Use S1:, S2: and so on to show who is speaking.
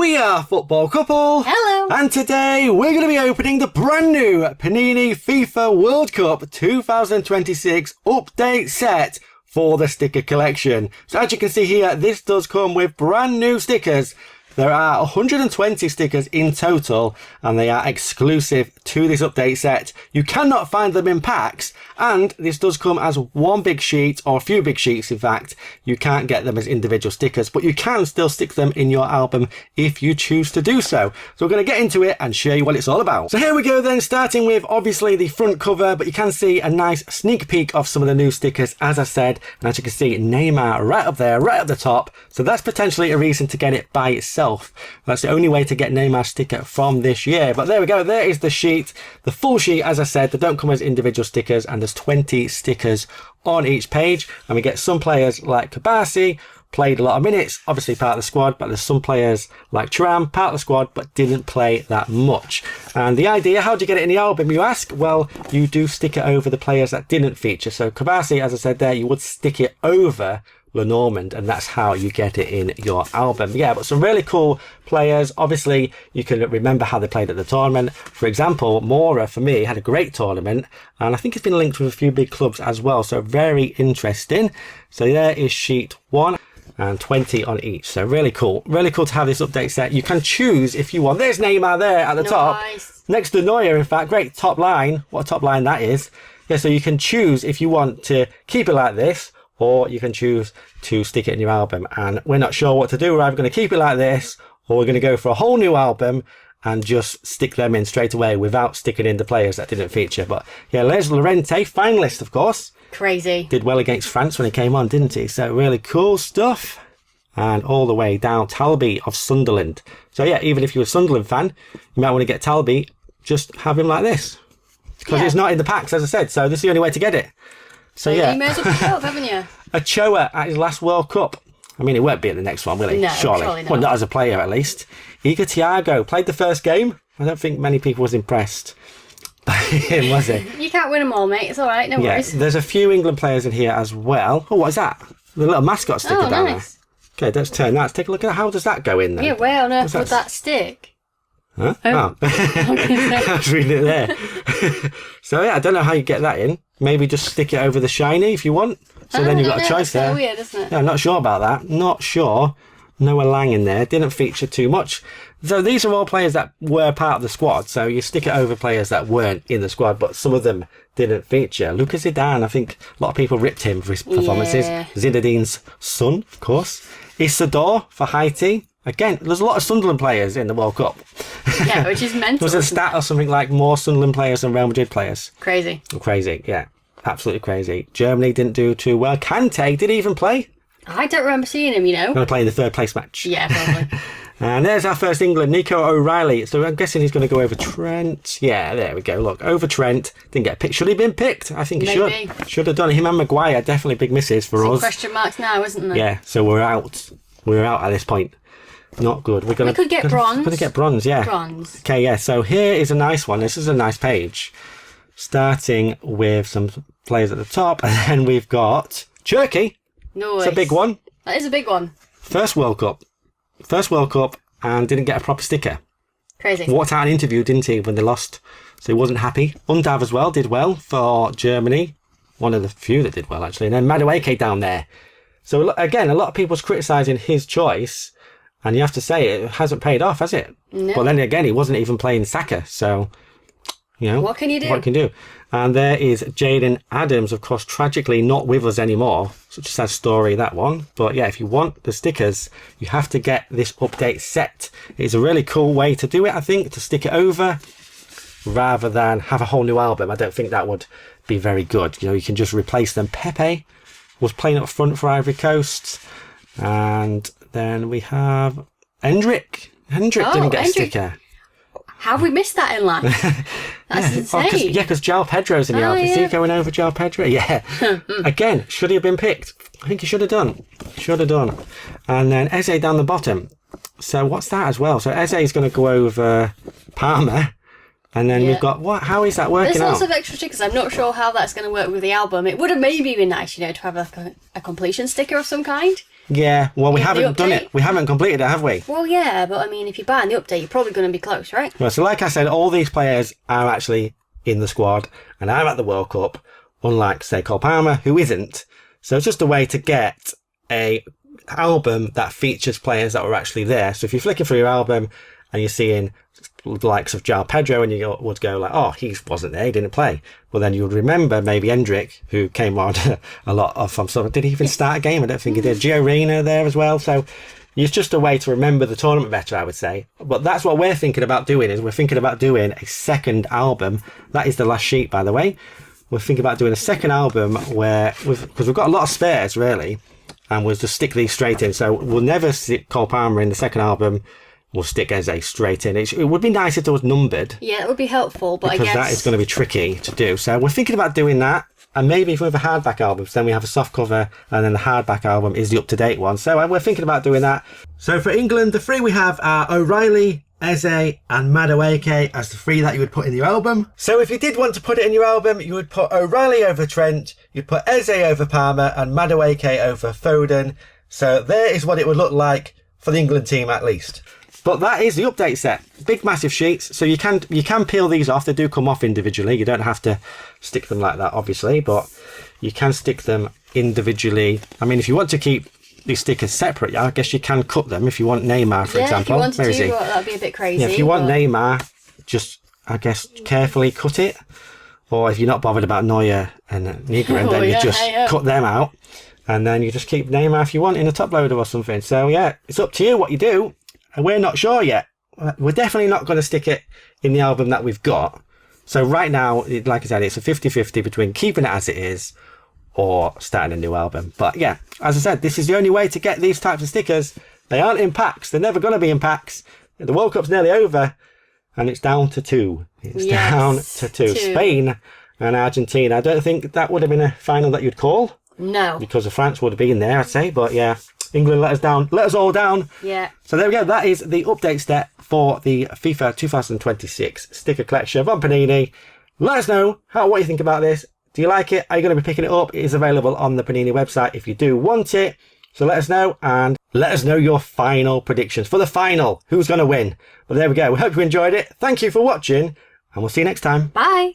S1: we are, football couple.
S2: Hello.
S1: And today we're going to be opening the brand new Panini FIFA World Cup 2026 update set for the sticker collection. So as you can see here, this does come with brand new stickers. There are 120 stickers in total, and they are exclusive to this update set. You cannot find them in packs, and this does come as one big sheet, or a few big sheets in fact. You can't get them as individual stickers, but you can still stick them in your album if you choose to do so. So we're going to get into it and show you what it's all about. So here we go then, starting with obviously the front cover, but you can see a nice sneak peek of some of the new stickers, as I said. And as you can see, Neymar right up there, right at the top. So that's potentially a reason to get it by itself. That's the only way to get Neymar sticker from this year. But there we go, there is the sheet, the full sheet. As I said, they don't come as individual stickers, and there's 20 stickers on each page. And we get some players like Kabasi, played a lot of minutes, obviously part of the squad, but there's some players like Thuram, part of the squad, but didn't play that much. And the idea, how do you get it in the album, you ask? Well, you do stick it over the players that didn't feature. So Kabasi, as I said there, you would stick it over Lenormand, and that's how you get it in your album. Yeah, but some really cool players. Obviously, you can remember how they played at the tournament. For example, Mora, for me, had a great tournament, and I think it's been linked with a few big clubs as well, so very interesting. So there is sheet 1 and 20 on each. So really cool to have this update set. You can choose if you want. There's Neymar there at the top next to Neuer. In fact, great top line. What a top line that is. Yeah, so you can choose if you want to keep it like this, or you can choose to stick it in your album. And we're not sure what to do. We're either going to keep it like this, or we're going to go for a whole new album and just stick them in straight away without sticking in the players that didn't feature. But yeah, Les Llorente, finalist, of course.
S2: Crazy. Did
S1: well against France when he came on, didn't he? So really cool stuff. And all the way down, Talby of Sunderland. So yeah, even if you're a Sunderland fan, you might want to get Talby, just have him like this. Because it's not in the packs, as I said, so this is the only way to get it. So yeah.
S2: You may as well pick it up, haven't you?
S1: Ochoa at his last World Cup. I mean, it won't be at the next one, will he?
S2: No,
S1: surely not. Well, not as a player, at least. Igor Thiago played the first game. I don't think many people was impressed by him, was he?
S2: You can't win them all, mate. It's all right, no worries.
S1: There's a few England players in here as well. Oh, what is that? The little mascot sticker down there. Okay, let's turn that. Let's take a look at how does that go in then?
S2: Yeah, where on earth would that stick?
S1: Huh? Oh. I was reading it there. So yeah, I don't know how you get that in. Maybe just stick it over the shiny if you want. So then you've got a choice there.
S2: That's weird, isn't it?
S1: Yeah, I'm not sure about that. Not sure. Noah Lang in there. Didn't feature too much. So these are all players that were part of the squad. So you stick it over players that weren't in the squad, but some of them didn't feature. Lucas Zidane, I think a lot of people ripped him for his performances. Yeah. Zinedine's son, of course. Isidore for Haiti. Again, there's a lot of Sunderland players in the World Cup.
S2: Yeah, which is mental.
S1: There was a stat or something like more Sunderland players than Real Madrid players.
S2: Crazy.
S1: Crazy, yeah. Absolutely crazy. Germany didn't do too well. Kante, did he even play?
S2: I don't remember seeing him, you know.
S1: Going to play in the third place match.
S2: Yeah, probably.
S1: And there's our first England, Nico O'Reilly. So I'm guessing he's going to go over Trent. Yeah, there we go. Look, over Trent. Didn't get picked. Should he have been picked? I think he should. Should have done it. Him and Maguire, definitely big misses for us.
S2: Question marks now, isn't there?
S1: Yeah, so we're out. We're out at this point. Not good. We
S2: could get bronze.
S1: We're going to get bronze, yeah.
S2: Bronze.
S1: Okay, yeah. So here is a nice one. This is a nice page. Starting with some players at the top. And then we've got Turkey.
S2: Nice.
S1: It's a big one.
S2: That is a big one.
S1: First World Cup, and didn't get a proper sticker.
S2: Crazy.
S1: Walked out an interview, didn't he, when they lost? So he wasn't happy. Undav as well did well for Germany. One of the few that did well, actually. And then Madueke down there. So again, a lot of people's criticising his choice, and you have to say it hasn't paid off, has it?
S2: No.
S1: Well, then again, he wasn't even playing Saka, so you know
S2: what can you do?
S1: What can you do? And there is Jaden Adams, of course, tragically not with us anymore. Such a sad story, that one. But yeah, if you want the stickers, you have to get this update set. It's a really cool way to do it, I think, to stick it over rather than have a whole new album. I don't think that would be very good. You know, you can just replace them. Pepe was playing up front for Ivory Coast. And then we have Hendrick. Hendrick didn't get a sticker.
S2: How have we missed that in life? That's insane.
S1: Because João Pedro's in the album. Is he going over João Pedro? Yeah. Again, should he have been picked? I think he should have done. And then Eze down the bottom. So what's that as well? So Eze is going to go over Palmer. And then we've got, what? How is that working out?
S2: There's lots of extra stickers. I'm not sure how that's going to work with the album. It would have maybe been nice, you know, to have a completion sticker of some kind.
S1: Yeah, well, we
S2: In the
S1: haven't done
S2: update?
S1: it. We haven't completed it, have we?
S2: Well, yeah, but I mean, if you're buying the update, you're probably going to be close, right?
S1: Well, so like I said, all these players are actually in the squad and are at the World Cup, unlike, say, Cole Palmer, who isn't. So it's just a way to get a album that features players that were actually there. So if you're flicking through your album and you're seeing the likes of João Pedro, and you would go like, oh, he wasn't there, he didn't play. Well, then you would remember maybe Hendrick, who came on a lot of from sort of, did he even start a game? I don't think he did. Gio Reyna there as well. So it's just a way to remember the tournament better, I would say. But that's what we're thinking about doing, is we're thinking about doing a second album. That is the last sheet, by the way. We're thinking about doing a second album where, because we've got a lot of spares, really, and we'll just stick these straight in. So we'll never stick Cole Palmer in the second album. We'll stick Eze straight in. It would be nice if it was numbered.
S2: Yeah, it would be helpful, but I
S1: Because
S2: guess...
S1: that is going to be tricky to do. So we're thinking about doing that. And maybe if we have a hardback album, then we have a soft cover, and then the hardback album is the up-to-date one. So we're thinking about doing that. So for England, the three we have are O'Reilly, Eze and Madueke as the three that you would put in your album. So if you did want to put it in your album, you would put O'Reilly over Trent, you'd put Eze over Palmer, and Madueke over Foden. So there is what it would look like for the England team, at least. But that is the update set. Big, massive sheets. So you can peel these off. They do come off individually. You don't have to stick them like that, obviously, but you can stick them individually. I mean, if you want to keep these stickers separate, I guess you can cut them if you want Neymar, for example.
S2: if you wanted
S1: Where is
S2: to,
S1: he?
S2: that'd be a bit crazy.
S1: Yeah, if you want
S2: but...
S1: Neymar, just, I guess, carefully cut it. Or if you're not bothered about Neuer and Nigren, then you just cut them out. And then you just keep Neymar if you want in a top loader or something. So yeah, it's up to you what you do. And we're not sure yet. We're definitely not going to stick it in the album that we've got. So right now, like I said, it's a 50-50 between keeping it as it is or starting a new album. But yeah, as I said, this is the only way to get these types of stickers. They aren't in packs. They're never going to be in packs. The World Cup's nearly over and it's down to 2. It's down to 2. Spain and Argentina. I don't think that would have been a final that you'd call.
S2: No.
S1: Because of France would have been there, I'd say. But yeah, England let us down. Let us all down.
S2: Yeah.
S1: So there we go. That is the update set for the FIFA 2026 sticker collection from Panini. Let us know what you think about this. Do you like it? Are you going to be picking it up? It is available on the Panini website if you do want it. So let us know, and let us know your final predictions for the final. Who's going to win? But there we go. We hope you enjoyed it. Thank you for watching, and we'll see you next time.
S2: Bye.